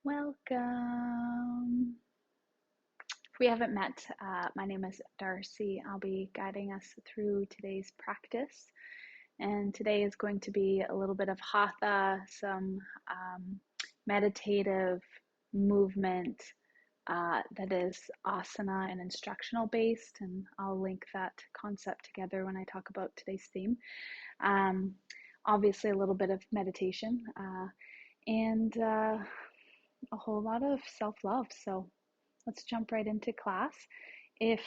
Welcome. If we haven't met, my name is Darcy. I'll be guiding us through today's practice. And today is going to be a little bit of Hatha, some meditative movement that is asana and instructional based. And I'll link that concept together when I talk about today's theme. Obviously, a little bit of meditation and a whole lot of self-love. So let's jump right into class. If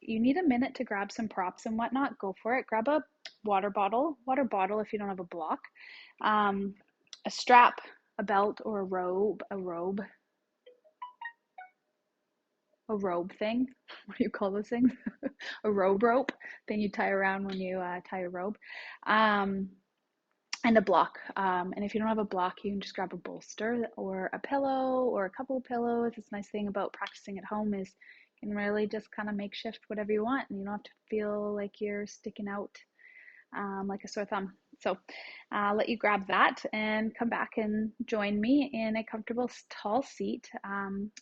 you need a minute to grab some props and whatnot, go for it. Grab a water bottle if you don't have a block, a strap, a belt, or a robe thing. What do you call those things? A rope thing you tie around when you tie a robe. And a block. And if you don't have a block, you can just grab a bolster or a pillow or a couple of pillows. This nice thing about practicing at home is you can really just kind of makeshift whatever you want, and you don't have to feel like you're sticking out like a sore thumb. So I'll let you grab that and come back and join me in a comfortable tall seat.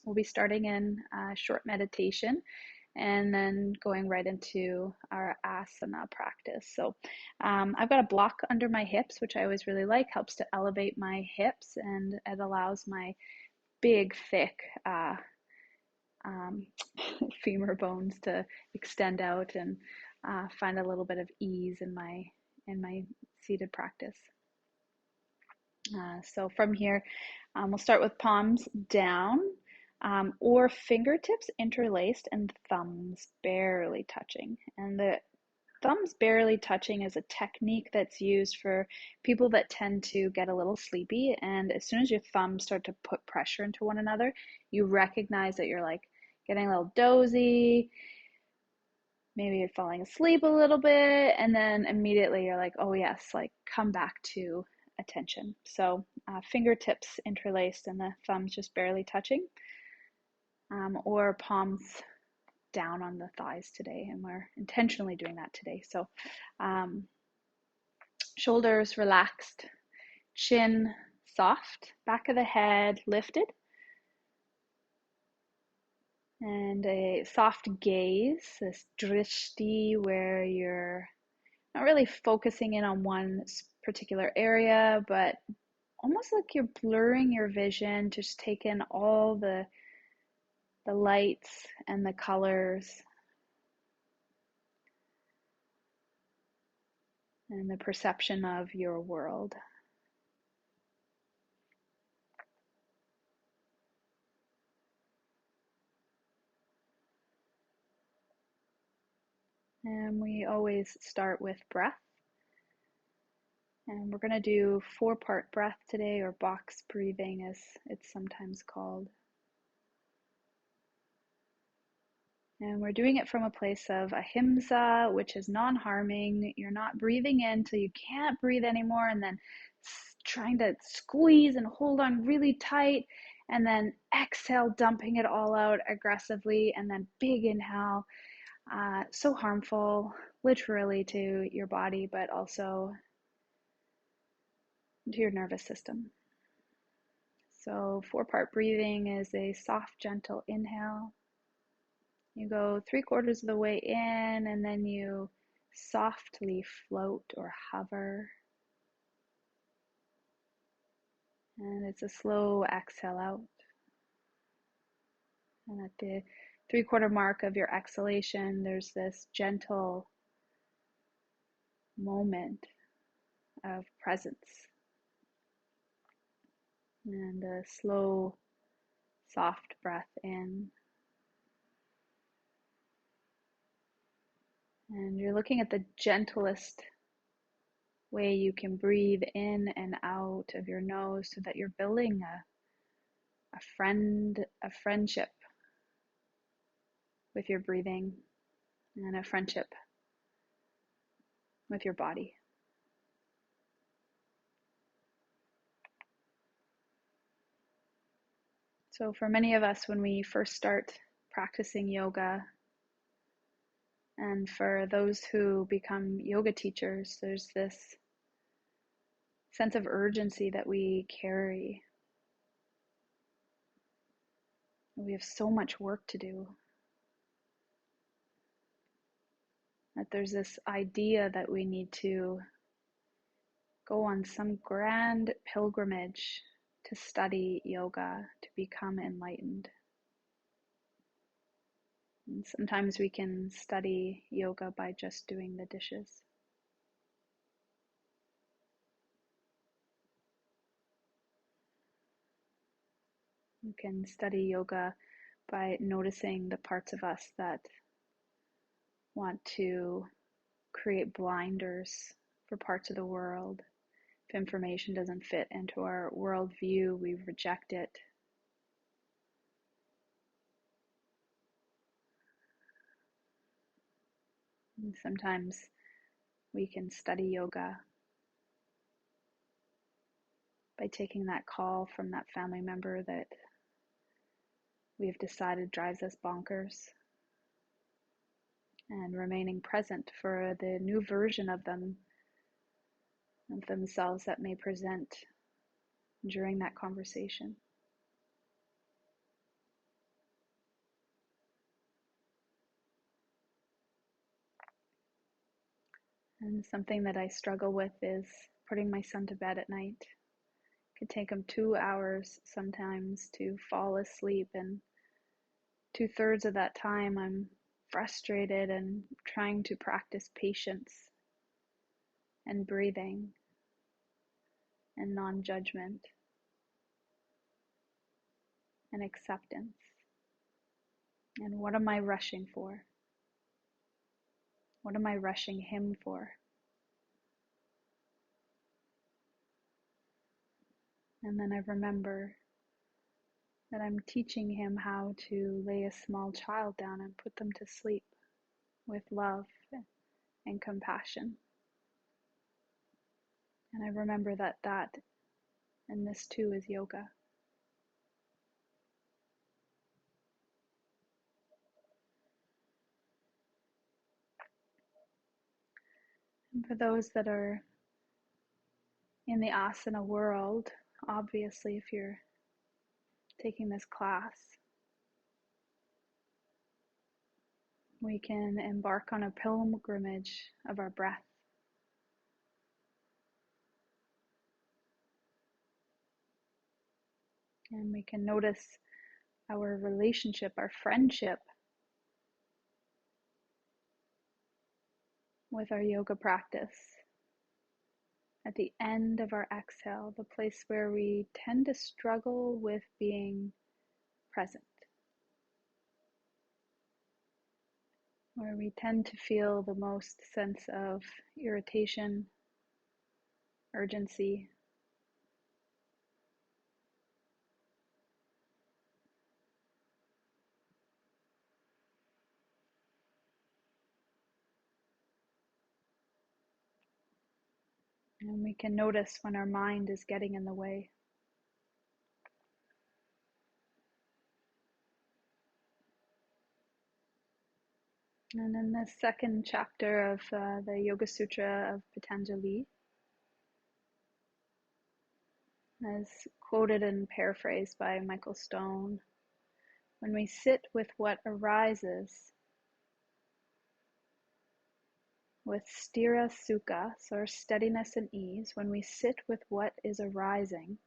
We'll be starting in a short meditation and then going right into our asana practice. So I've got a block under my hips, which I always really like, helps to elevate my hips, and it allows my big, thick femur bones to extend out and find a little bit of ease in my seated practice. So from here, we'll start with palms down, or fingertips interlaced and thumbs barely touching. And the thumbs barely touching is a technique that's used for people that tend to get a little sleepy. And as soon as your thumbs start to put pressure into one another, you recognize that you're like getting a little dozy. Maybe you're falling asleep a little bit, and then immediately you're like, oh yes, like come back to attention. So fingertips interlaced and the thumbs just barely touching, or palms down on the thighs today, and we're intentionally doing that today. So shoulders relaxed, chin soft, back of the head lifted, and a soft gaze, this drishti, where you're not really focusing in on one particular area, but almost like you're blurring your vision, just take in all the lights and the colors and the perception of your world. And we always start with breath. And we're going to do 4-part breath today, or box breathing as it's sometimes called. And we're doing it from a place of ahimsa, which is non-harming. You're not breathing in till you can't breathe anymore, and then trying to squeeze and hold on really tight, and then exhale, dumping it all out aggressively, and then big inhale. So harmful, literally, to your body, but also to your nervous system. So 4-part breathing is a soft, gentle inhale. You go 3/4 of the way in, and then you softly float or hover. And it's a slow exhale out. And at the 3/4 mark of your exhalation, there's this gentle moment of presence. And a slow, soft breath in. And you're looking at the gentlest way you can breathe in and out of your nose, so that you're building a friendship with your breathing, and a friendship with your body. So for many of us, when we first start practicing yoga, and for those who become yoga teachers, there's this sense of urgency that we carry. We have so much work to do. That there's this idea that we need to go on some grand pilgrimage to study yoga, to become enlightened. And sometimes we can study yoga by just doing the dishes. You can study yoga by noticing the parts of us that want to create blinders for parts of the world. If information doesn't fit into our worldview, we reject it. And sometimes we can study yoga by taking that call from that family member that we have decided drives us bonkers and remaining present for the new version of themselves that may present during that conversation. And something that I struggle with is putting my son to bed at night. It could take him 2 hours sometimes to fall asleep, and 2/3 of that time I'm frustrated and trying to practice patience and breathing and non-judgment and acceptance. And what am I rushing for? What am I rushing him for? And then I remember that I'm teaching him how to lay a small child down and put them to sleep with love and compassion. And I remember that and this too is yoga. And for those that are in the asana world, obviously if you're taking this class, we can embark on a pilgrimage of our breath. And we can notice our relationship, our friendship with our yoga practice. At the end of our exhale, the place where we tend to struggle with being present, where we tend to feel the most sense of irritation, urgency. And we can notice when our mind is getting in the way. And in the second chapter of the Yoga Sutra of Patanjali, as quoted and paraphrased by Michael Stone, when we sit with what arises with sthira sukha, so our steadiness and ease, when we sit with what is arising,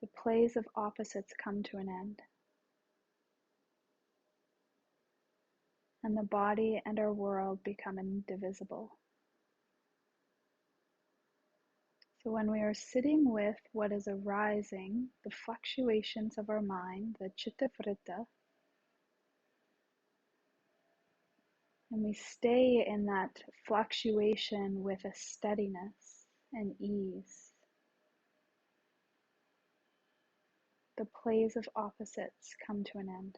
the plays of opposites come to an end. And the body and our world become indivisible. So when we are sitting with what is arising, the fluctuations of our mind, the chitta vritta, and we stay in that fluctuation with a steadiness and ease, the plays of opposites come to an end.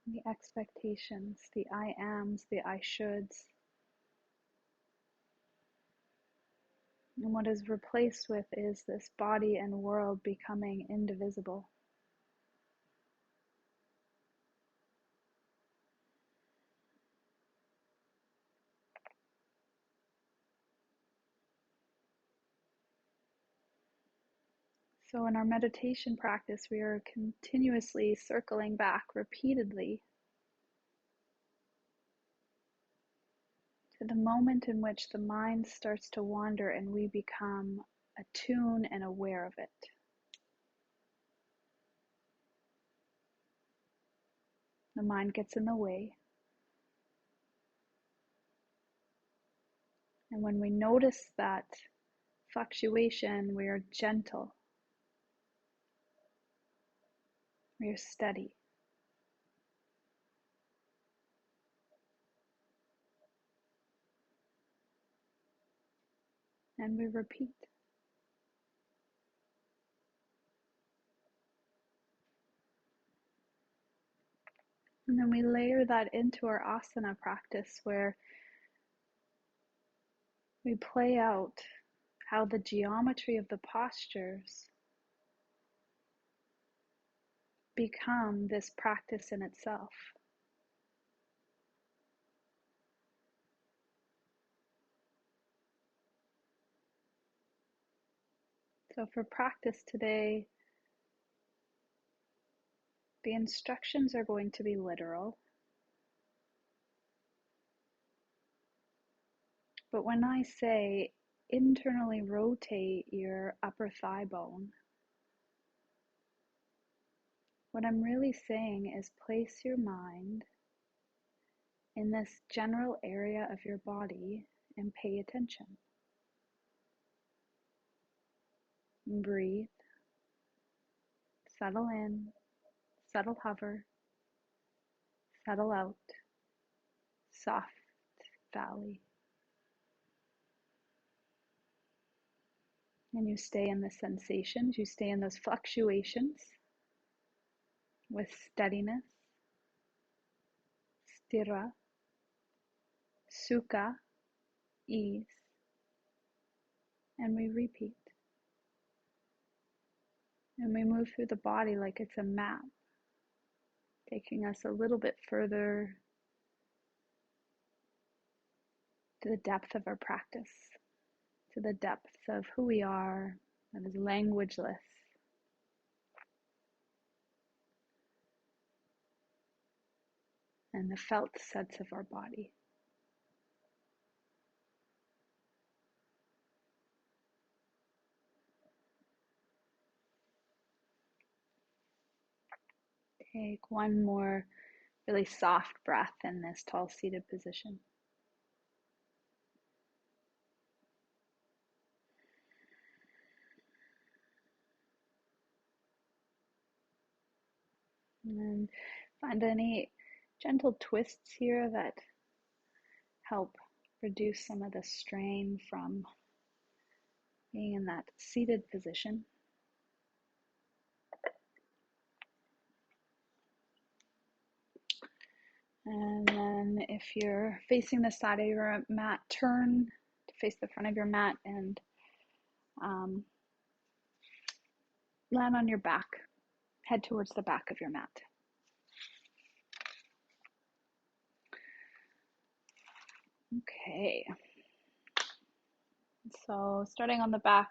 The expectations, the I ams, the I shoulds, and what is replaced with is this body and world becoming indivisible. So in our meditation practice, we are continuously circling back repeatedly to the moment in which the mind starts to wander and we become attuned and aware of it. The mind gets in the way. And when we notice that fluctuation, we are gentle, we are steady. And we repeat. And then we layer that into our asana practice where we play out how the geometry of the postures become this practice in itself. So for practice today, the instructions are going to be literal. But when I say internally rotate your upper thigh bone, what I'm really saying is place your mind in this general area of your body and pay attention. Breathe, settle in, settle hover, settle out, soft valley. And you stay in the sensations, you stay in those fluctuations with steadiness, stira, sukha, ease, and we repeat. And we move through the body like it's a map, taking us a little bit further to the depth of our practice, to the depths of who we are that is languageless. And the felt sense of our body. Take one more really soft breath in this tall seated position. And then find any gentle twists here that help reduce some of the strain from being in that seated position. And then if you're facing the side of your mat, turn to face the front of your mat and land on your back. Head towards the back of your mat. Okay. So starting on the back,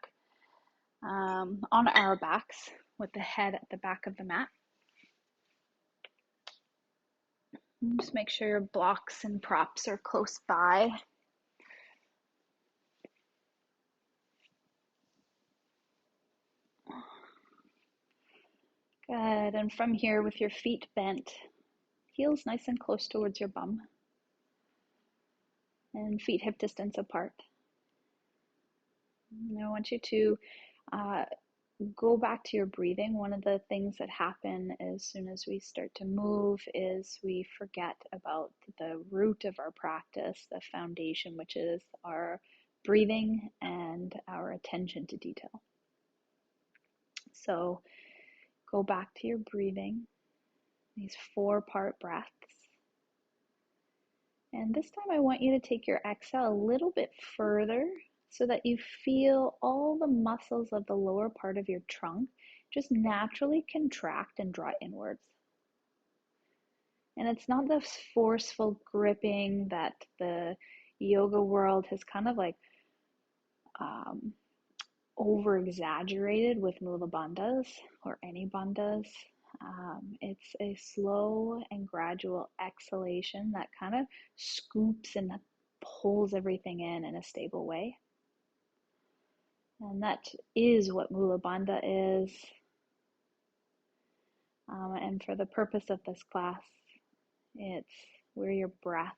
on our backs with the head at the back of the mat. And just make sure your blocks and props are close by. Good, and from here with your feet bent, heels nice and close towards your bum, and feet hip distance apart. And I want you to go back to your breathing. One of the things that happen as soon as we start to move is we forget about the root of our practice, the foundation, which is our breathing and our attention to detail. So go back to your breathing, these 4-part breaths. And this time I want you to take your exhale a little bit further so that you feel all the muscles of the lower part of your trunk just naturally contract and draw inwards. And it's not this forceful gripping that the yoga world has kind of like over exaggerated with mula bandhas or any bandhas. It's a slow and gradual exhalation that kind of scoops and pulls everything in a stable way. And that is what mula bandha is. And for the purpose of this class, it's where your breath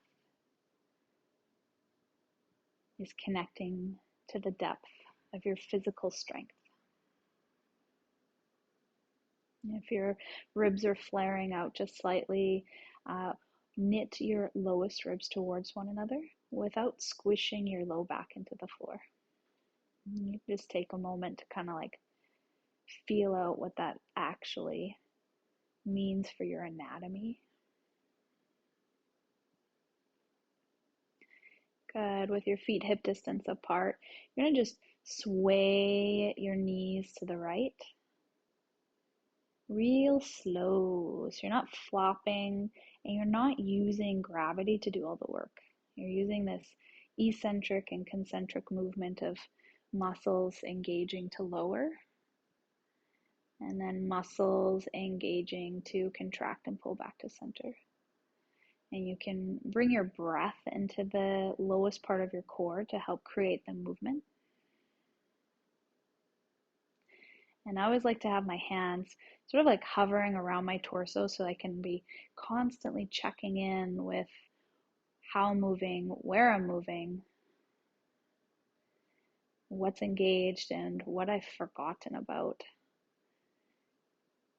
is connecting to the depth of your physical strength. If your ribs are flaring out just slightly, knit your lowest ribs towards one another without squishing your low back into the floor. You just take a moment to kind of like feel out what that actually means for your anatomy. Good. With your feet hip distance apart, you're going to just sway your knees to the right. Real slow. So you're not flopping and you're not using gravity to do all the work. You're using this eccentric and concentric movement of muscles engaging to lower, and then muscles engaging to contract and pull back to center. And you can bring your breath into the lowest part of your core to help create the movement. And I always like to have my hands sort of like hovering around my torso so I can be constantly checking in with how I'm moving, where I'm moving, what's engaged, and what I've forgotten about.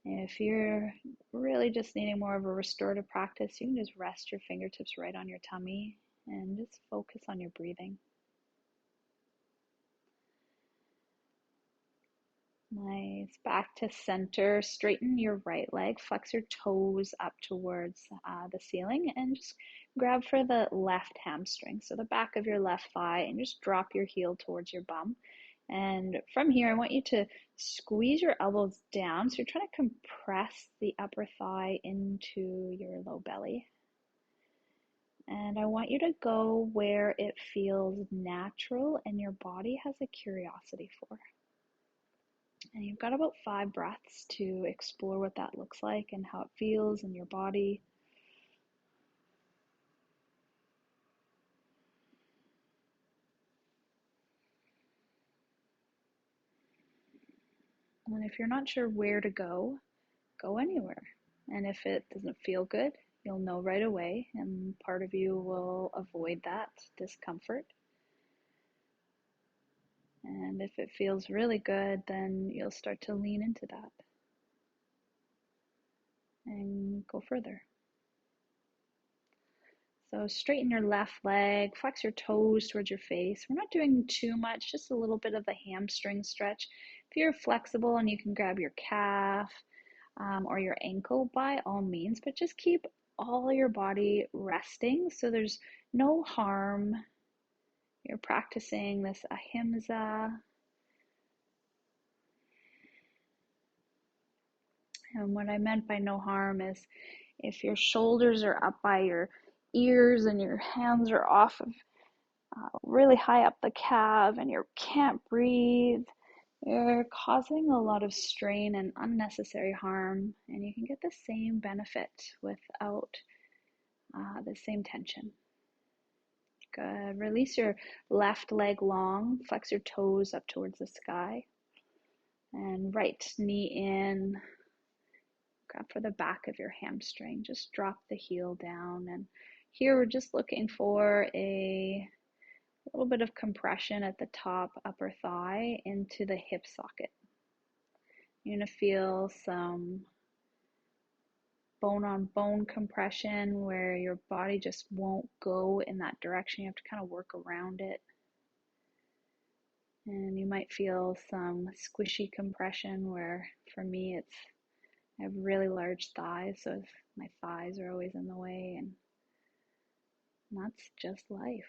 If you're really just needing more of a restorative practice, you can just rest your fingertips right on your tummy and just focus on your breathing. Nice. Back to center. Straighten your right leg. Flex your toes up towards the ceiling and just grab for the left hamstring. So the back of your left thigh, and just drop your heel towards your bum. And from here, I want you to squeeze your elbows down. So you're trying to compress the upper thigh into your low belly. And I want you to go where it feels natural and your body has a curiosity for. And you've got about 5 breaths to explore what that looks like and how it feels in your body. And if you're not sure where to go anywhere. And if it doesn't feel good, you'll know right away, and part of you will avoid that discomfort. And if it feels really good, then you'll start to lean into that and go further. So straighten your left leg, flex your toes towards your face. We're not doing too much, just a little bit of a hamstring stretch. If you're flexible and you can grab your calf or your ankle, by all means, but just keep all your body resting so there's no harm. You're practicing this ahimsa. And what I meant by no harm is if your shoulders are up by your ears and your hands are off of really high up the calf and you can't breathe, you're causing a lot of strain and unnecessary harm, and you can get the same benefit without the same tension. Good. Release your left leg long, flex your toes up towards the sky, and right knee in. Grab for the back of your hamstring. Just drop the heel down. And here we're just looking for a little bit of compression at the top upper thigh into the hip socket. You're going to feel some bone on bone compression where your body just won't go in that direction. You have to kind of work around it. And you might feel some squishy compression where for me I have really large thighs, so my thighs are always in the way, and that's just life.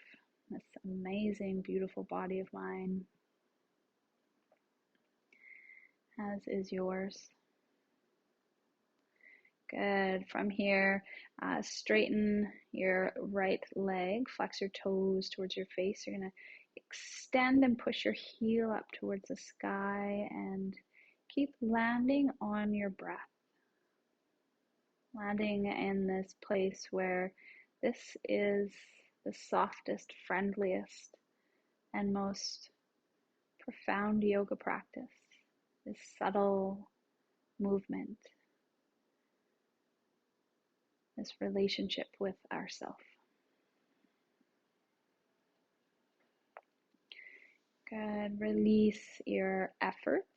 This amazing, beautiful body of mine, as is yours. Good. From here, straighten your right leg, flex your toes towards your face. You're going to extend and push your heel up towards the sky and keep landing on your breath. Landing in this place where this is the softest, friendliest, and most profound yoga practice. This subtle movement, this relationship with ourself. Good. Release your efforts.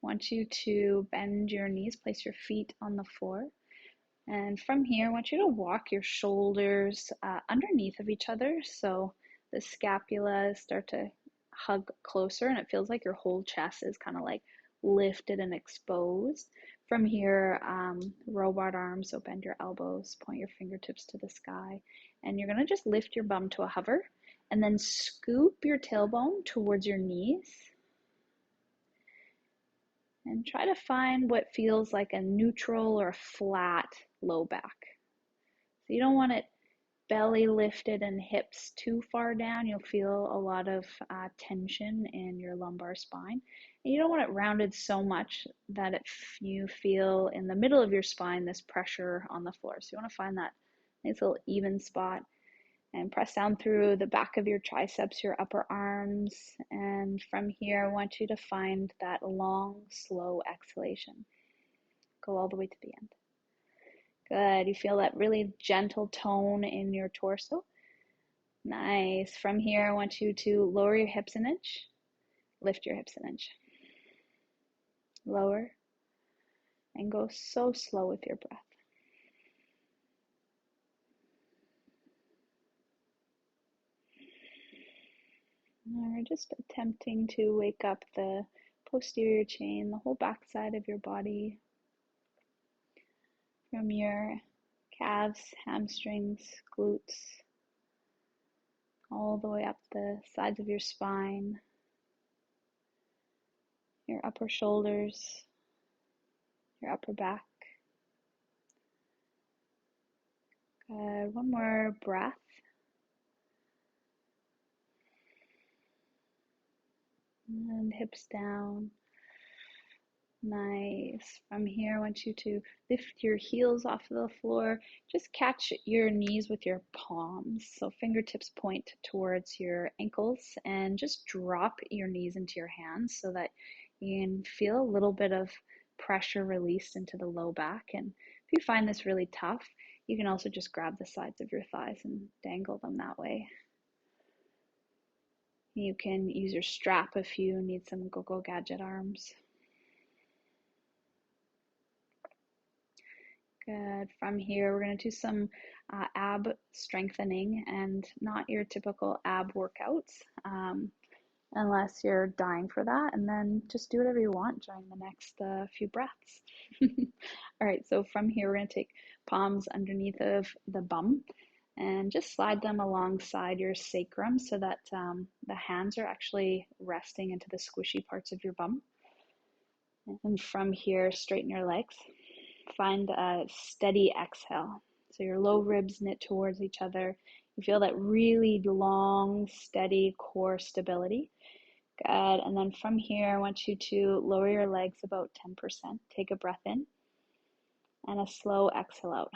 I want you to bend your knees, place your feet on the floor. And from here, I want you to walk your shoulders underneath of each other. So the scapulas start to hug closer and it feels like your whole chest is kind of like lifted and exposed. From here, robot arms, so bend your elbows, point your fingertips to the sky. And you're going to just lift your bum to a hover and then scoop your tailbone towards your knees. And try to find what feels like a neutral or flat low back. So you don't want it belly lifted and hips too far down. You'll feel a lot of tension in your lumbar spine. And you don't want it rounded so much that you feel in the middle of your spine this pressure on the floor. So you want to find that nice little even spot and press down through the back of your triceps, your upper arms. And from here, I want you to find that long, slow exhalation. Go all the way to the end. Good. You feel that really gentle tone in your torso. Nice. From here, I want you to lower your hips an inch. Lift your hips an inch. Lower. And go so slow with your breath. We're just attempting to wake up the posterior chain, the whole back side of your body. From your calves, hamstrings, glutes, all the way up the sides of your spine, your upper shoulders, your upper back. Good. One more breath. And hips down. Nice. From here, I want you to lift your heels off of the floor. Just catch your knees with your palms. So fingertips point towards your ankles and just drop your knees into your hands so that you can feel a little bit of pressure released into the low back. And if you find this really tough, you can also just grab the sides of your thighs and dangle them that way. You can use your strap if you need some go-go gadget arms. Good. From here, we're going to do some ab strengthening and not your typical ab workouts unless you're dying for that. And then just do whatever you want during the next few breaths. All right, so from here, we're going to take palms underneath of the bum and just slide them alongside your sacrum so that the hands are actually resting into the squishy parts of your bum. And from here, straighten your legs. Find a steady exhale. So your low ribs knit towards each other. You feel that really long, steady core stability. Good. And then from here, I want you to lower your legs about 10%. Take a breath in and a slow exhale out.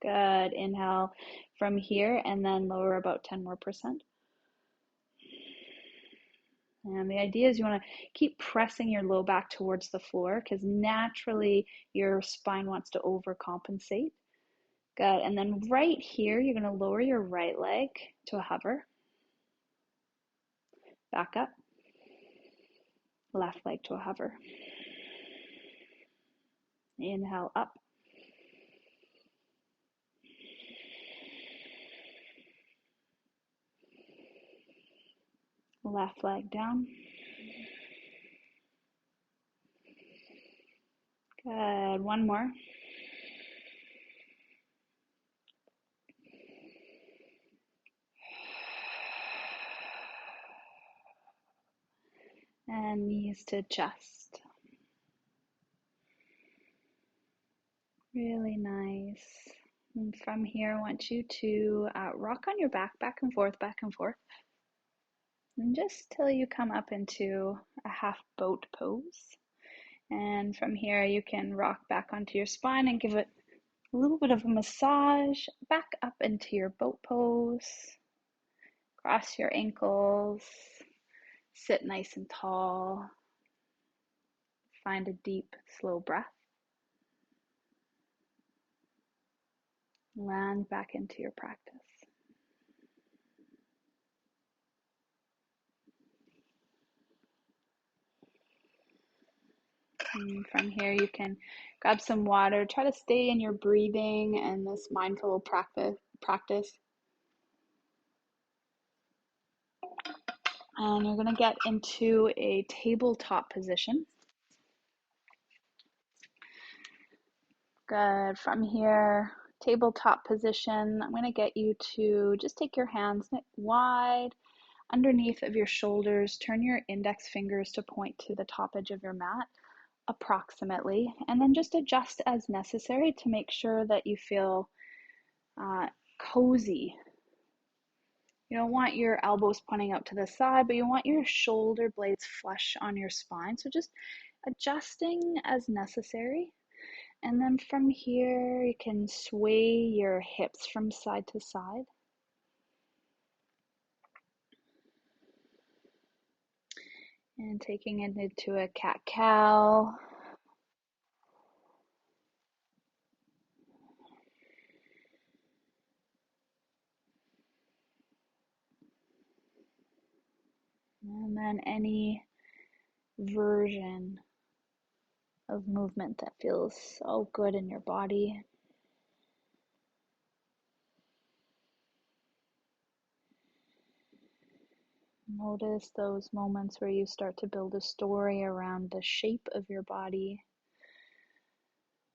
Good. Inhale from here and then lower about 10 more percent. And the idea is you want to keep pressing your low back towards the floor because naturally your spine wants to overcompensate. Good. And then right here, you're going to lower your right leg to a hover. Back up. Left leg to a hover. Inhale up. Left leg down. Good. One more. And knees to chest. Really nice. And from here, I want you to rock on your back, back and forth, back and forth. And just till you come up into a half boat pose. And from here, you can rock back onto your spine and give it a little bit of a massage back up into your boat pose. Cross your ankles, sit nice and tall. Find a deep, slow breath. Land back into your practice. And from here, you can grab some water. Try to stay in your breathing and this mindful practice. And you're going to get into a tabletop position. Good. From here, tabletop position, I'm going to get you to just take your hands wide underneath of your shoulders. Turn your index fingers to point to the top edge of your mat, approximately, and then just adjust as necessary to make sure that you feel cozy. You don't want your elbows pointing out to the side, but you want your shoulder blades flush on your spine. So just adjusting as necessary. And then from here, you can sway your hips from side to side. And taking it into a cat-cow. And then any version of movement that feels so good in your body. Notice those moments where you start to build a story around the shape of your body.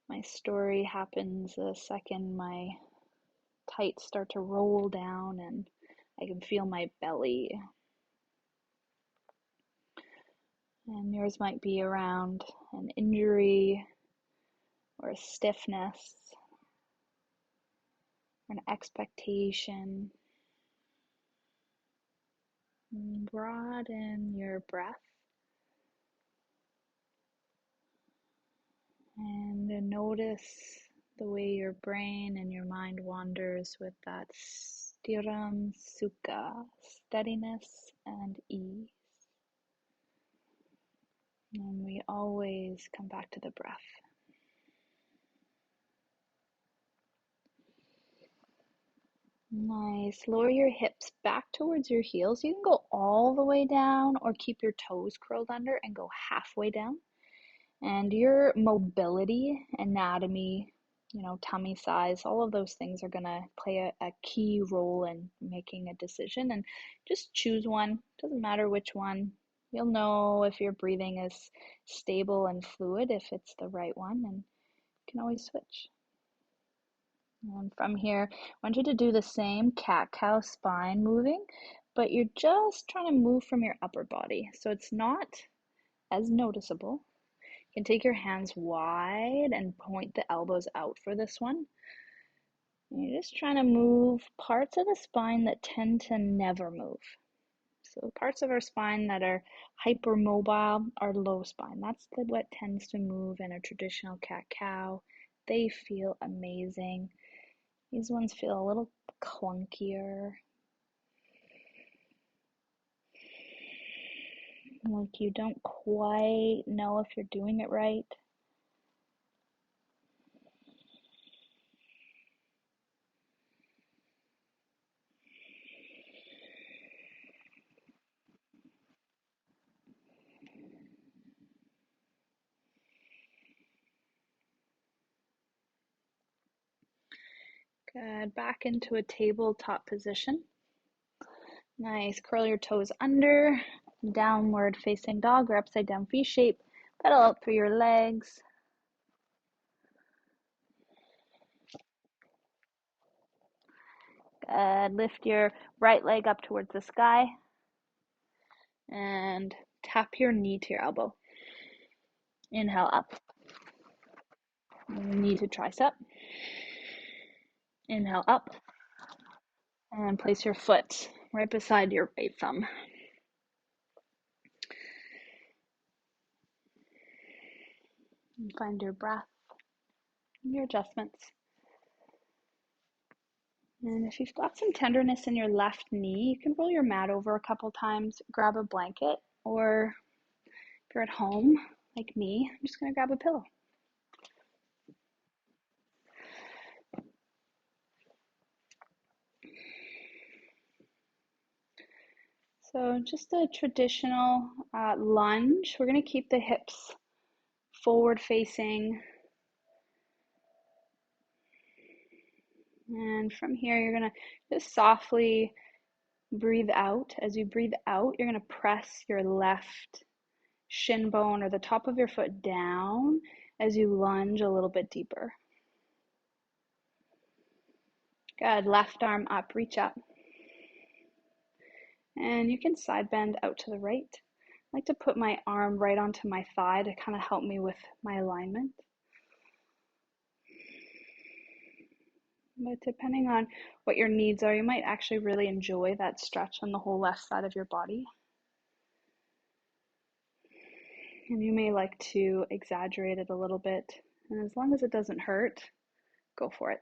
My story happens the second my tights start to roll down and I can feel my belly. And yours might be around an injury or a stiffness or an expectation. And broaden your breath. And notice the way your brain and your mind wanders with that stiram sukha, steadiness and ease. And we always come back to the breath. Nice. Lower your hips back towards your heels. You can go all the way down or keep your toes curled under and go halfway down. And your mobility, anatomy, tummy size, all of those things are going to play a key role in making a decision. And just choose one. Doesn't matter which one. You'll know if your breathing is stable and fluid, if it's the right one, and you can always switch. And from here, I want you to do the same cat-cow spine moving, but you're just trying to move from your upper body. So it's not as noticeable. You can take your hands wide and point the elbows out for this one. And you're just trying to move parts of the spine that tend to never move. So parts of our spine that are hypermobile are low spine. That's what tends to move in a traditional cat-cow. They feel amazing. These ones feel a little clunkier. Like you don't quite know if you're doing it right. Good. Back into a tabletop position. Nice. Curl your toes under. Downward facing dog or upside down V shape. Pedal out through your legs. Good. Lift your right leg up towards the sky. And tap your knee to your elbow. Inhale up. Knee to tricep. Inhale up. And place your foot right beside your right thumb. And find your breath and your adjustments. And if you've got some tenderness in your left knee, you can roll your mat over a couple times, grab a blanket, or if you're at home, like me, I'm just going to grab a pillow. So just a traditional lunge. We're going to keep the hips forward facing. And from here, you're going to just softly breathe out. As you breathe out, you're going to press your left shin bone or the top of your foot down as you lunge a little bit deeper. Good. Left arm up, reach up. And you can side bend out to the right. I like to put my arm right onto my thigh to kind of help me with my alignment. But depending on what your needs are, you might actually really enjoy that stretch on the whole left side of your body. And you may like to exaggerate it a little bit. And as long as it doesn't hurt, go for it.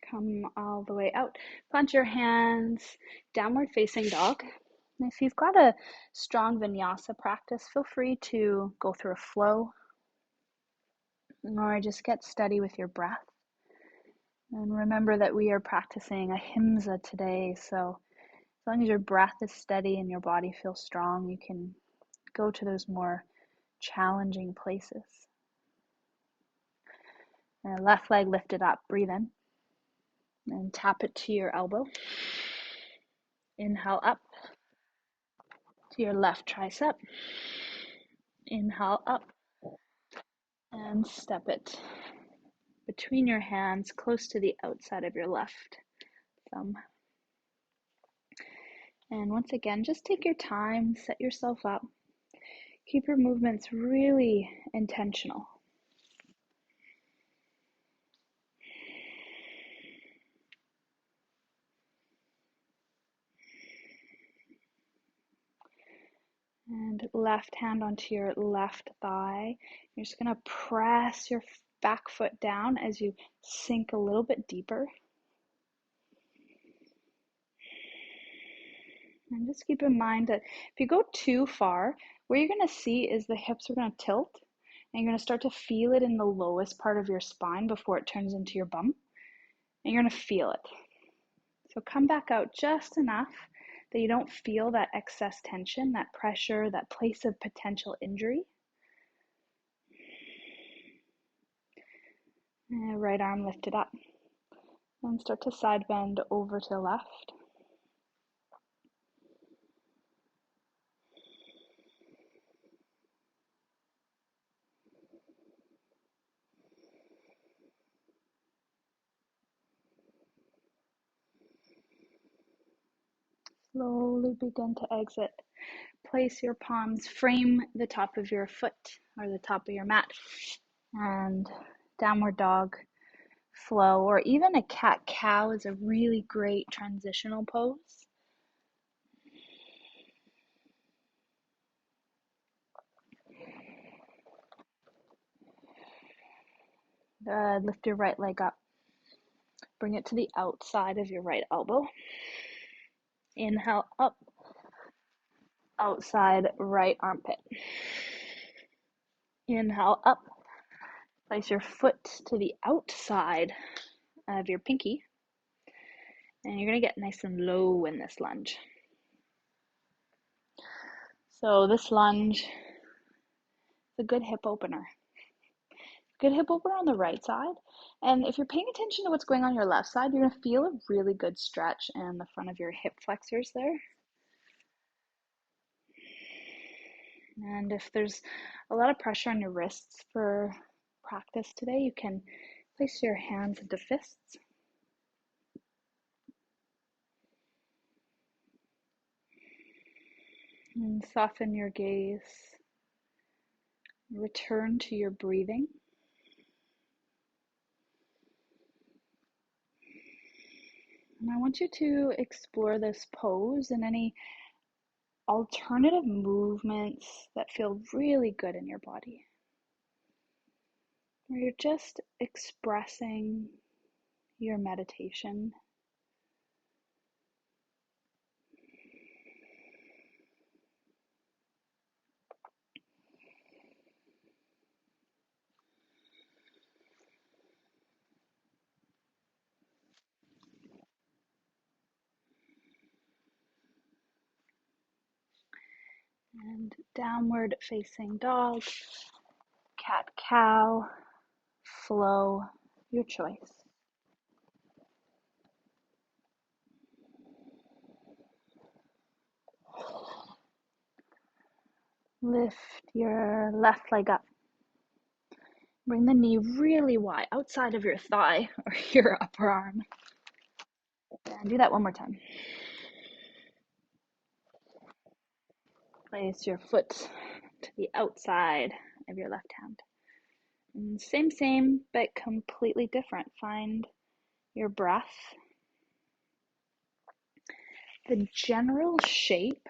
Come all the way out. Plant your hands, downward facing dog. And if you've got a strong vinyasa practice, feel free to go through a flow or just get steady with your breath. And remember that we are practicing ahimsa today, so as long as your breath is steady and your body feels strong, you can go to those more challenging places. And left leg lifted up, breathe in. And tap it to your elbow. Inhale up to your left tricep. Inhale up and step it between your hands close to the outside of your left thumb. And once again, just take your time, set yourself up. Keep your movements really intentional. And left hand onto your left thigh. You're just going to press your back foot down as you sink a little bit deeper. And just keep in mind that if you go too far, what you're going to see is the hips are going to tilt. And you're going to start to feel it in the lowest part of your spine before it turns into your bum. And you're going to feel it. So come back out just enough that you don't feel that excess tension, that pressure, that place of potential injury. And right arm lifted up. And start to side bend over to the left. Slowly begin to exit. Place your palms, frame the top of your foot or the top of your mat, and downward dog, flow, or even a cat-cow is a really great transitional pose. Good. Lift your right leg up. Bring it to the outside of your right elbow. Inhale up, outside right armpit. Inhale up. Place your foot to the outside of your pinky. And you're going to get nice and low in this lunge. So this lunge is a good hip opener. Good hip opener on the right side. And if you're paying attention to what's going on your left side, you're going to feel a really good stretch in the front of your hip flexors there. And if there's a lot of pressure on your wrists for practice today, you can place your hands into fists. And soften your gaze. Return to your breathing. And I want you to explore this pose and any alternative movements that feel really good in your body, where you're just expressing your meditation. And downward facing dog, cat cow, flow, your choice. Lift your left leg up. Bring the knee really wide, outside of your thigh or your upper arm. And do that one more time. Place your foot to the outside of your left hand. And same, but completely different. Find your breath. The general shape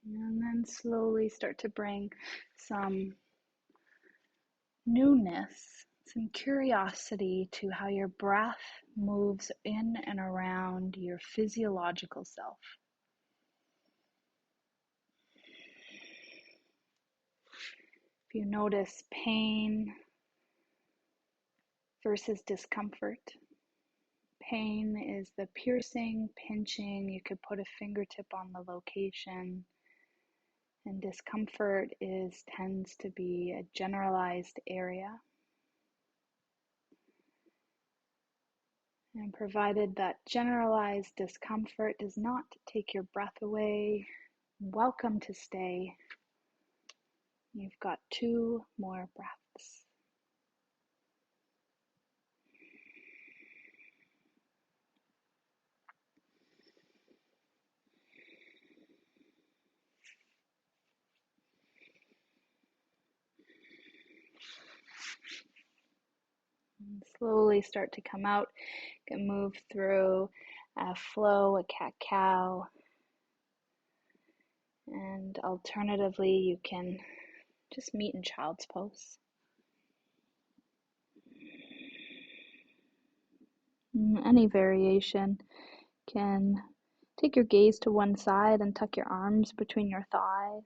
and then slowly start to bring some newness, some curiosity to how your breath moves in and around your physiological self. If you notice pain versus discomfort, pain is the piercing, pinching, you could put a fingertip on the location, and discomfort tends to be a generalized area. And provided that generalized discomfort does not take your breath away, welcome to stay. You've got 2 more breaths. And slowly start to come out. You can move through a flow, a cat-cow. And alternatively, you can just meet in child's pose. Any variation. Can take your gaze to one side and tuck your arms between your thighs.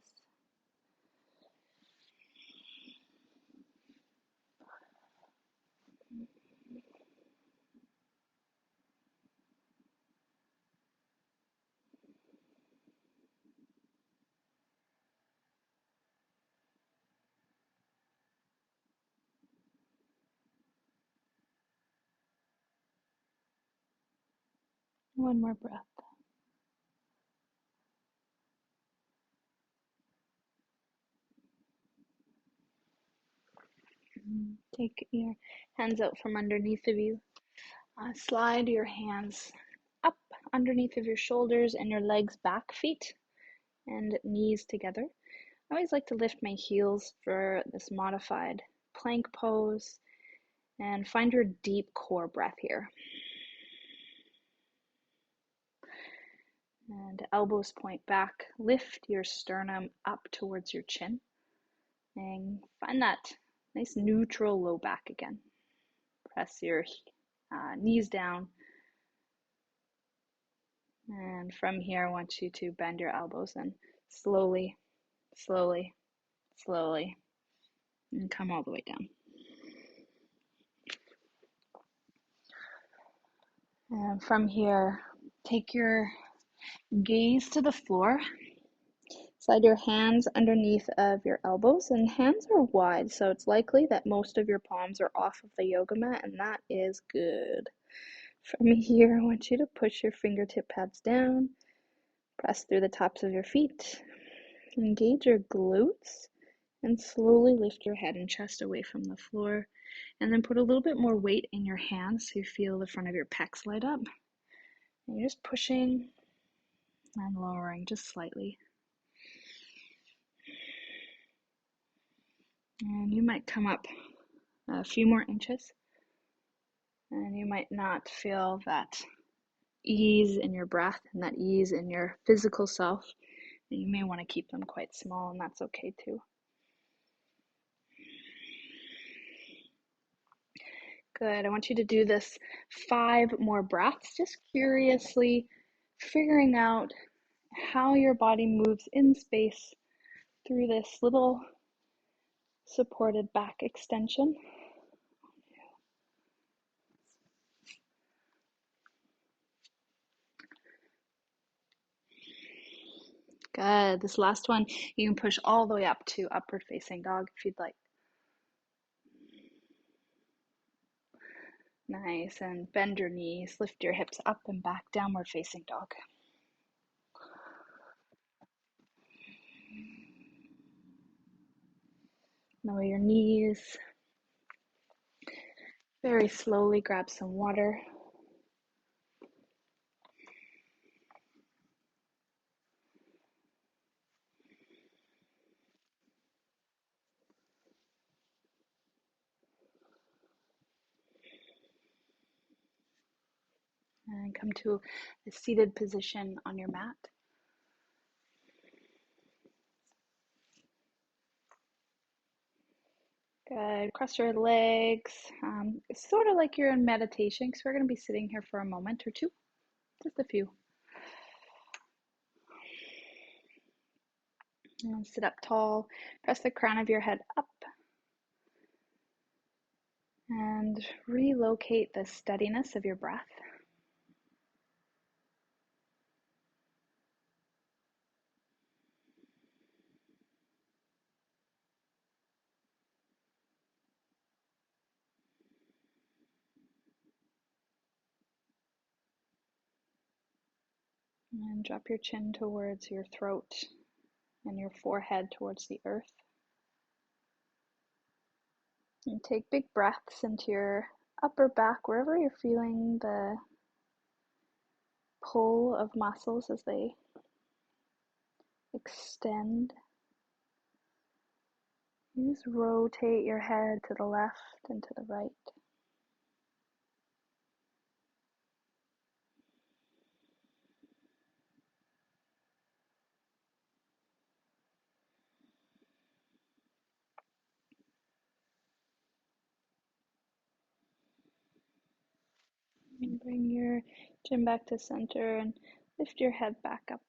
One more breath. Take your hands out from underneath of you. Slide your hands up underneath of your shoulders and your legs back, feet and knees together. I always like to lift my heels for this modified plank pose and find your deep core breath here. And elbows point back, lift your sternum up towards your chin and find that nice neutral low back again. Press your knees down. And from here, I want you to bend your elbows and slowly, slowly, slowly, and come all the way down. And from here, take your gaze to the floor. Slide your hands underneath of your elbows, and hands are wide, so it's likely that most of your palms are off of the yoga mat, and that is good. From here, I want you to push your fingertip pads down, press through the tops of your feet, engage your glutes, and slowly lift your head and chest away from the floor. And then put a little bit more weight in your hands so you feel the front of your pecs light up. And you're just pushing and lowering just slightly. And you might come up a few more inches, and you might not feel that ease in your breath and that ease in your physical self. And you may want to keep them quite small, and that's okay too. Good. I want you to do this 5 more breaths, just curiously figuring out how your body moves in space through this little supported back extension. Good. This last one, you can push all the way up to upward facing dog if you'd like. Nice. And bend your knees, lift your hips up and back, downward facing dog. Lower your knees. Very slowly grab some water. And come to a seated position on your mat. Good. Cross your legs. It's sort of like you're in meditation because we're going to be sitting here for a moment or two, just a few. And sit up tall. Press the crown of your head up. And relocate the steadiness of your breath. And drop your chin towards your throat and your forehead towards the earth. And take big breaths into your upper back, wherever you're feeling the pull of muscles as they extend. You just rotate your head to the left and to the right. And bring your chin back to center and lift your head back up.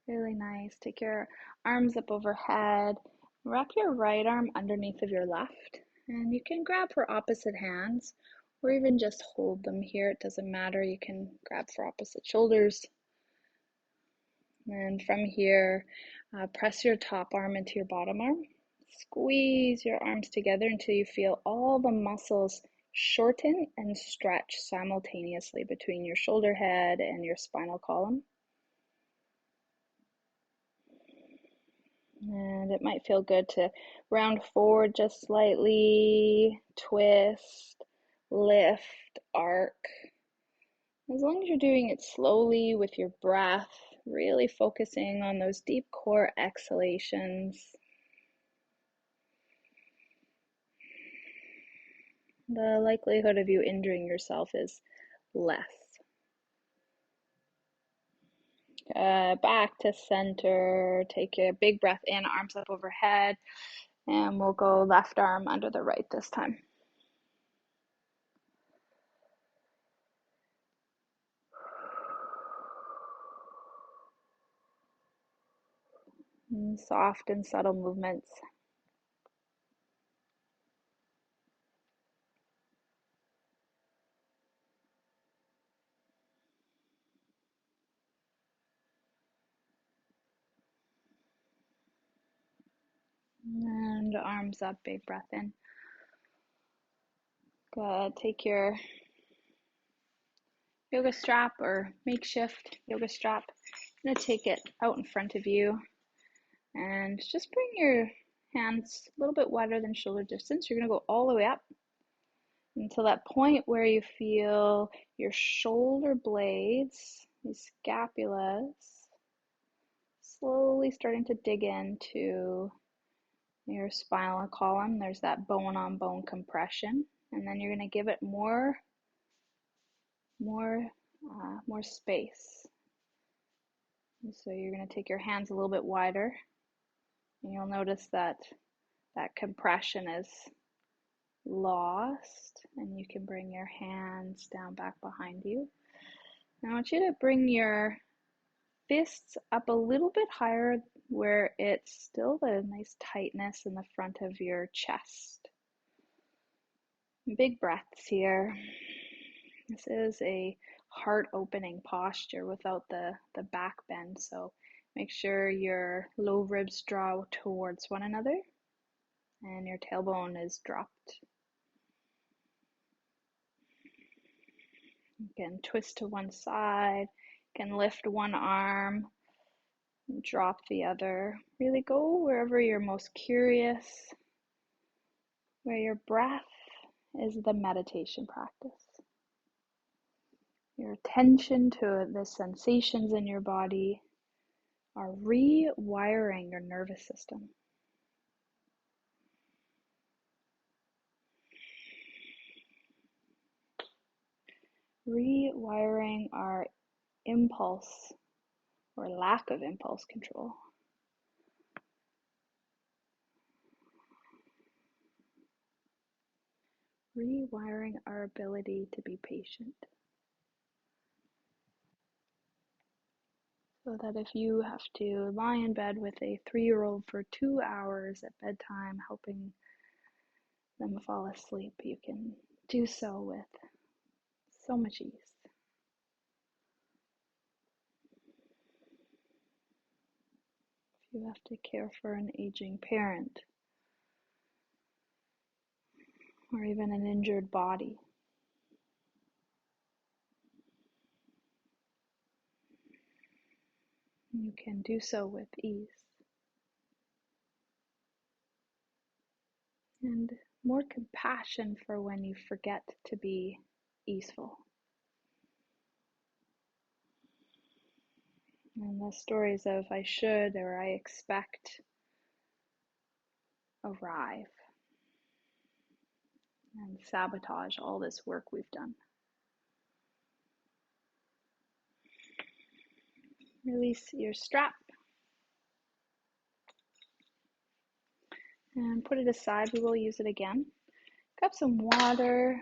Really nice. Take your arms up overhead. Wrap your right arm underneath of your left. And you can grab for opposite hands or even just hold them here. It doesn't matter. You can grab for opposite shoulders. And from here, press your top arm into your bottom arm. Squeeze your arms together until you feel all the muscles shorten and stretch simultaneously between your shoulder head and your spinal column. And it might feel good to round forward just slightly, twist, lift, arc. As long as you're doing it slowly with your breath, really focusing on those deep core exhalations. The likelihood of you injuring yourself is less. Back to center. Take a big breath in, arms up overhead, and we'll go left arm under the right this time. And soft and subtle movements. And arms up, big breath in. Good. Take your yoga strap or makeshift yoga strap. I'm going to take it out in front of you and just bring your Hands a little bit wider than shoulder distance. You're going to go all the way up until that point where you feel your shoulder blades, these scapulas, slowly starting to dig into your spinal column. There's that bone on bone compression, and then you're going to give it more space. And so you're going to take your hands a little bit wider, and you'll notice that that compression is lost, and you can bring your hands down back behind you. Now I want you to bring your fists up a little bit higher where it's still the nice tightness in the front of your chest. Big breaths here. This is a heart-opening posture without the back bend, so make sure your low ribs draw towards one another and your tailbone is dropped. You can twist to one side, you can lift one arm, and drop the other. Really go wherever you're most curious, where your breath is the meditation practice. Your attention to the sensations in your body are rewiring your nervous system. Rewiring our impulse or lack of impulse control. Rewiring our ability to be patient. So that if you have to lie in bed with a 3-year-old for 2 hours at bedtime, helping them fall asleep, you can do so with so much ease. If you have to care for an aging parent, or even an injured body, you can do so with ease. And more compassion for when you forget to be easeful. And the stories of I should or I expect arrive and sabotage all this work we've done. Release your strap and put it aside. We will use it again. Grab some water.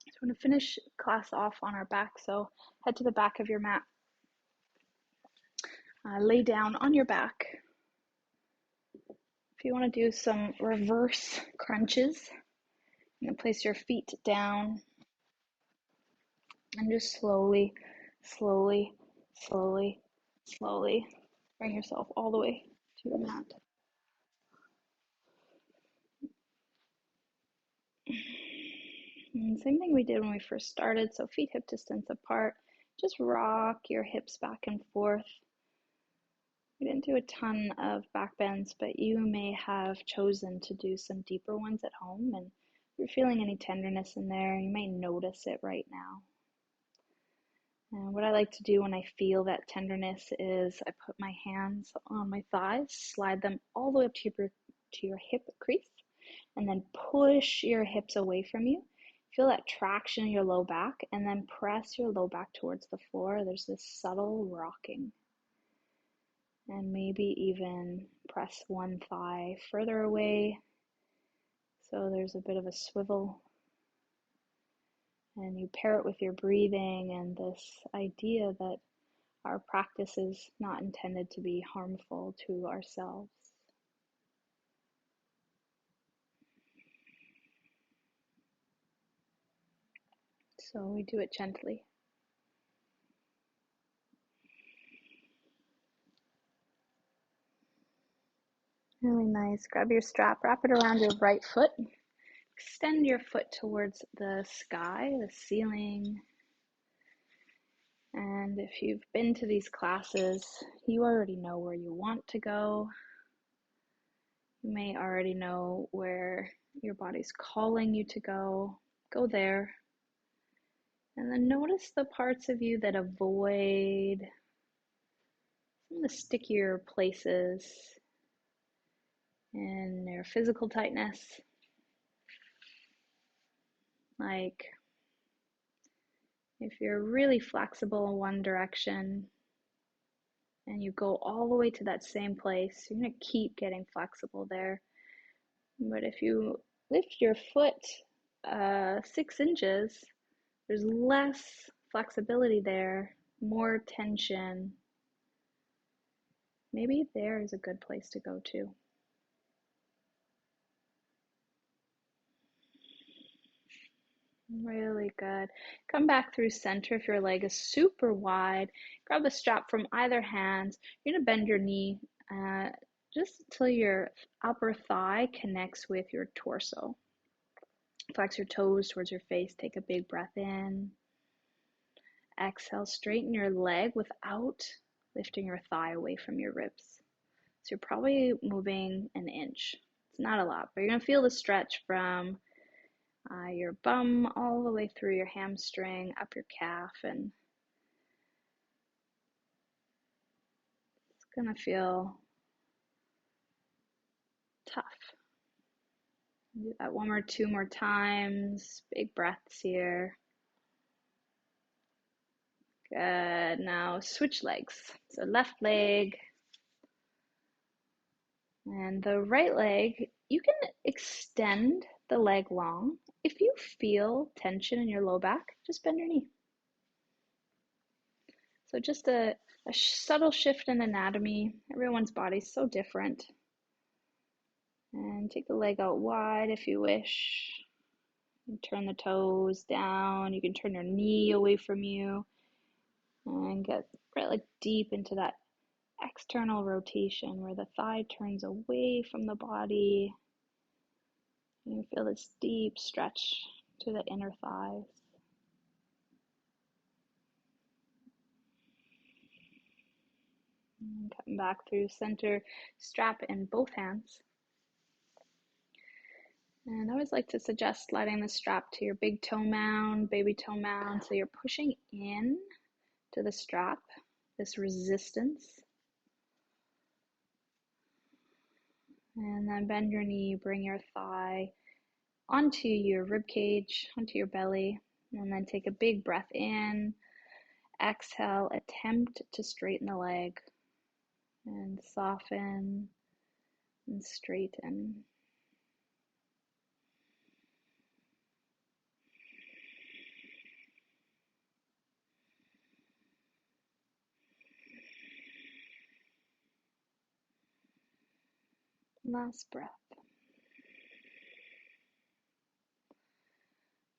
So we're going to finish class off on our back, so head to the back of your mat. Lay down on your back. If you want to do some reverse crunches, you're going to place your feet down and just slowly bring yourself all the way to the mat. And same thing we did when we first started, so feet hip distance apart. Just rock your hips back and forth. We didn't do a ton of back bends, but you may have chosen to do some deeper ones at home, and if you're feeling any tenderness in there, you may notice it right now. And what I like to do when I feel that tenderness is I put my hands on my thighs, slide them all the way up to your hip crease, and then push your hips away from you. Feel that traction in your low back, and then press your low back towards the floor. There's this subtle rocking. And maybe even press one thigh further away, so there's a bit of a swivel. And you pair it with your breathing and this idea that our practice is not intended to be harmful to ourselves. So we do it gently. Really nice. Grab your strap, wrap it around your right foot. extend your foot towards the sky, the ceiling. And if you've been to these classes, you already know where you want to go. You may already know where your body's calling you to go. Go there. And then notice the parts of you that avoid some of the stickier places in their physical tightness. Like if you're really flexible in one direction and you go all the way to that same place, you're going to keep getting flexible there. But if you lift your foot 6 inches, there's less flexibility there, more tension. Maybe there is a good place to go to. Really good. Come back through center if your leg is super wide. Grab a strap from either hand. You're going to bend your knee just until your upper thigh connects with your torso. Flex your toes towards your face. Take a big breath in. Exhale, straighten your leg without lifting your thigh away from your ribs. So you're probably moving an inch. It's not a lot, but you're going to feel the stretch from your bum all the way through your hamstring, up your calf, and it's going to feel tough. Do that 1 or 2 more times. Big breaths here. Good. Now switch legs. So left leg and the right leg. You can extend the leg long. If you feel tension in your low back, just bend your knee. So just a subtle shift in anatomy. Everyone's body's so different. And take the leg out wide if you wish. And turn the toes down. You can turn your knee away from you and get right like deep into that external rotation where the thigh turns away from the body. And you feel this deep stretch to the inner thighs. And come back through center, strap in both hands. And I always like to suggest sliding the strap to your big toe mound, baby toe mound, so you're pushing in to the strap, this resistance. And then bend your knee, bring your thigh onto your rib cage, onto your belly, and then take a big breath in. Exhale, attempt to straighten the leg and soften and straighten. Last breath.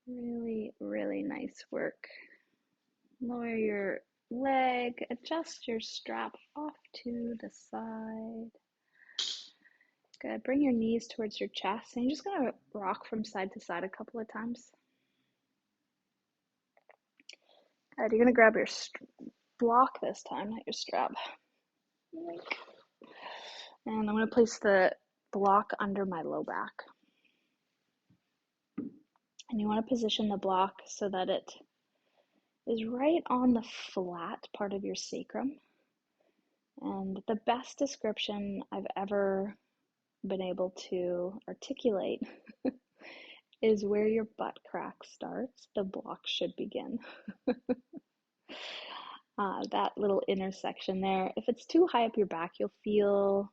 Really, really nice work. Lower your leg, adjust your strap off to the side. Good. Bring your knees towards your chest, and you're just going to rock from side to side a couple of times. Good. You're going to grab your block this time, not your strap. And I'm going to place the block under my low back. And you want to position the block so that it is right on the flat part of your sacrum. And the best description I've ever been able to articulate is where your butt crack starts, the block should begin. That little intersection there. If it's too high up your back, you'll feel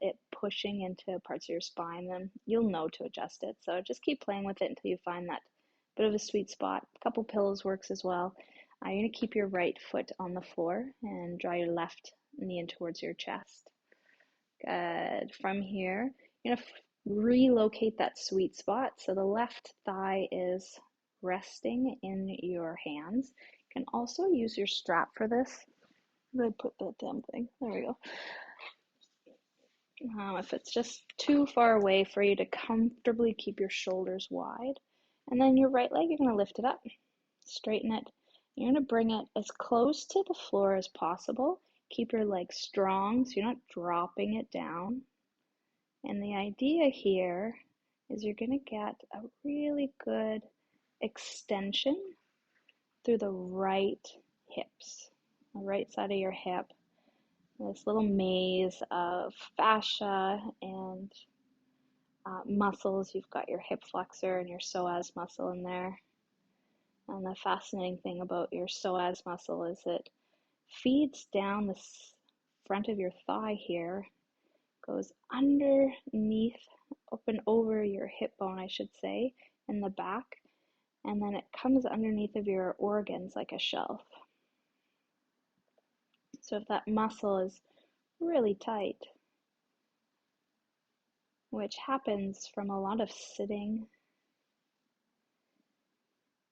it pushing into parts of your spine, then you'll know to adjust it. So just keep playing with it until you find that bit of a sweet spot. A couple pillows works as well. You're going to keep your right foot on the floor and draw your left knee in towards your chest. Good. From here, you're going to relocate that sweet spot. So the left thigh is resting in your hands. You can also use your strap for this. I'm going to put that damn thing. There we go. If it's just too far away for you to comfortably keep your shoulders wide. And then your right leg, you're going to lift it up, straighten it. You're going to bring it as close to the floor as possible. Keep your leg strong so you're not dropping it down. And the idea here is you're going to get a really good extension through the right hips, the right side of your hip. This little maze of fascia and muscles. You've got your hip flexor and your psoas muscle in there. And the fascinating thing about your psoas muscle is it feeds down the front of your thigh here, goes underneath, up and over your hip bone, I should say, in the back, and then it comes underneath of your organs like a shelf. So if that muscle is really tight, which happens from a lot of sitting,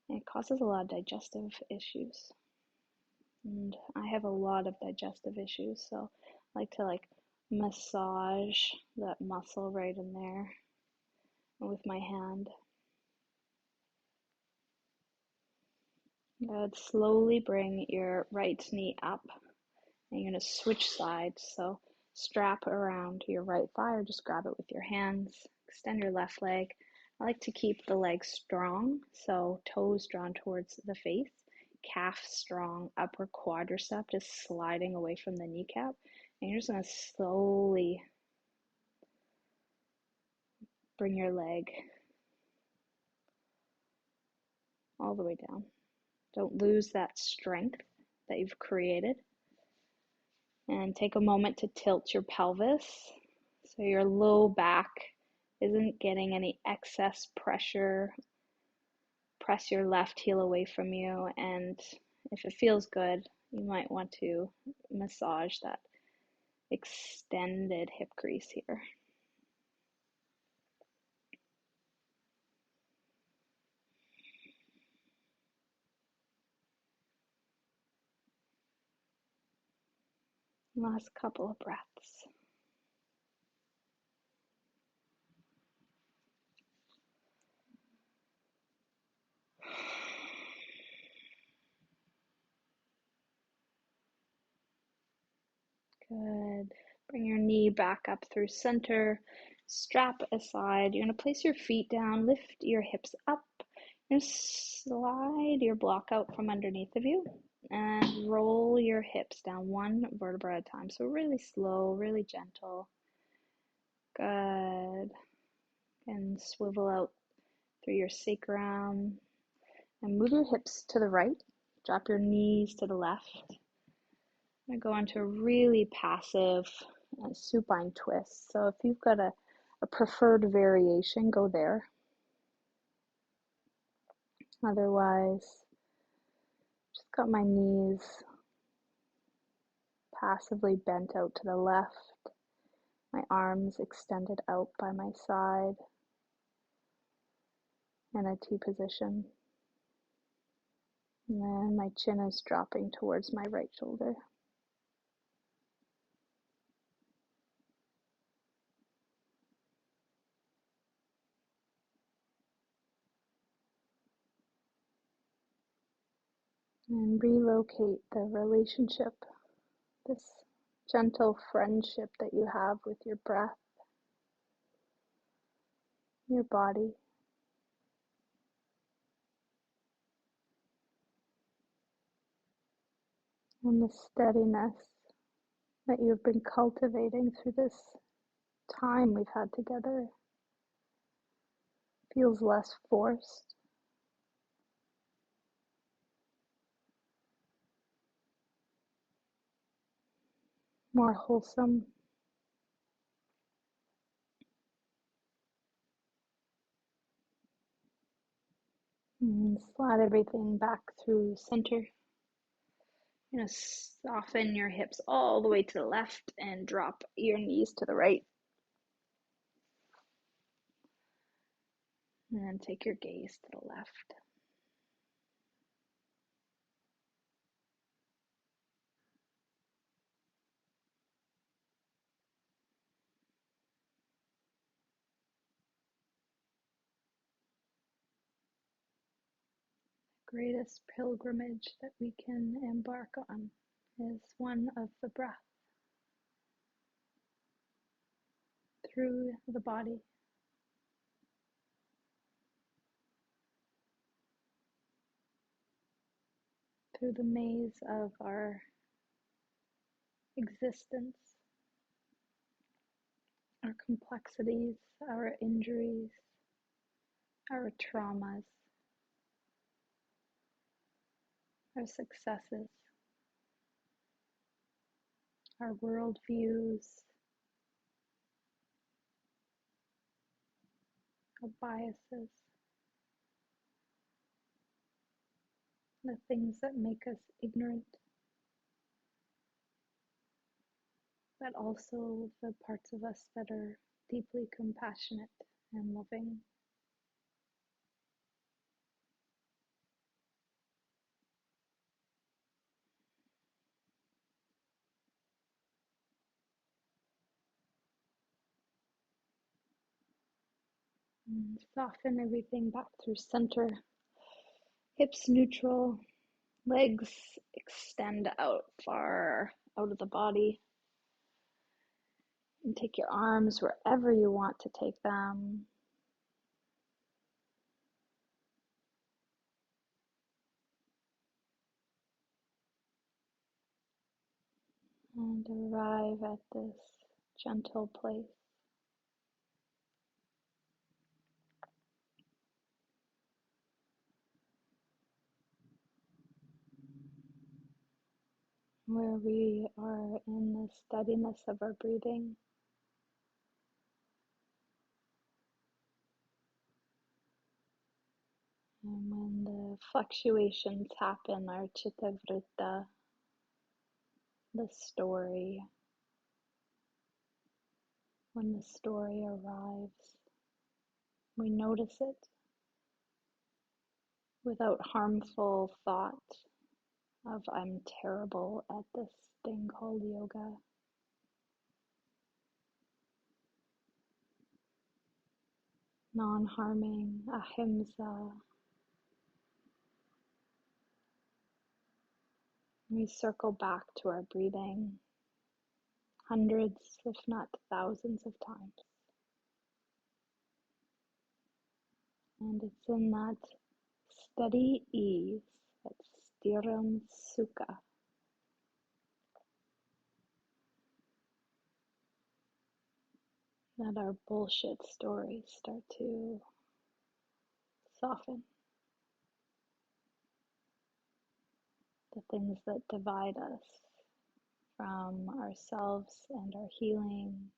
it causes a lot of digestive issues. And I have a lot of digestive issues, so I like to massage that muscle right in there with my hand. Good. Slowly bring your right knee up, and you're going to switch sides. So strap around your right thigh or just grab it with your hands. Extend your left leg. I like to keep the leg strong, so toes drawn towards the face, calf strong, upper quadricep just sliding away from the kneecap. And you're just going to slowly bring your leg all the way down. Don't lose that strength that you've created. And take a moment to tilt your pelvis so your low back isn't getting any excess pressure. Press your left heel away from you, and if it feels good, you might want to massage that extended hip crease here. Last couple of breaths. Good. Bring your knee back up through center. Strap aside. You're going to place your feet down. Lift your hips up. You're going to slide your block out from underneath of you and roll your hips down one vertebra at a time. So really slow, really gentle. Good. And swivel out through your sacrum. And move your hips to the right. Drop your knees to the left. I'm going to go into a really passive supine twist. So if you've got a preferred variation, go there. Otherwise, just got my knees passively bent out to the left, my arms extended out by my side in a T position. And then my chin is dropping towards my right shoulder. And relocate the relationship, this gentle friendship that you have with your breath, your body. And the steadiness that you've been cultivating through this time we've had together feels less forced. More wholesome. And slide everything back through center. You're going to soften your hips all the way to the left and drop your knees to the right. And then take your gaze to the left. greatest pilgrimage that we can embark on is one of the breath through the body. Through the maze of our existence, our complexities, our injuries, our traumas, our successes, our worldviews, our biases, the things that make us ignorant, but also the parts of us that are deeply compassionate and loving. And soften everything back through center, hips neutral, legs extend out far out of the body. And take your arms wherever you want to take them. And arrive at this gentle place. Where we are in the steadiness of our breathing. And when the fluctuations happen, our chitta vritta, the story, when the story arrives, we notice it without harmful thought of I'm terrible at this thing called yoga. Non-harming, ahimsa. We circle back to our breathing hundreds, if not thousands of times. And it's in that steady ease, that stiram sukha, that our bullshit stories start to soften. The things that divide us from ourselves and our healing,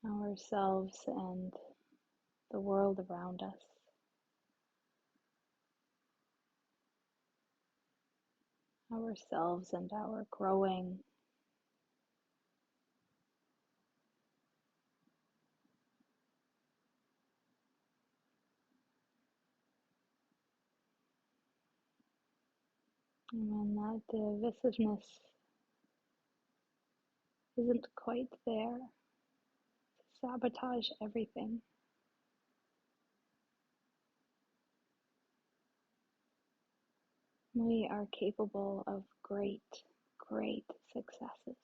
ourselves and the world around us. Ourselves and our growing. And when that divisiveness isn't quite there, to sabotage everything, we are capable of great, great successes.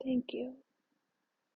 Thank you.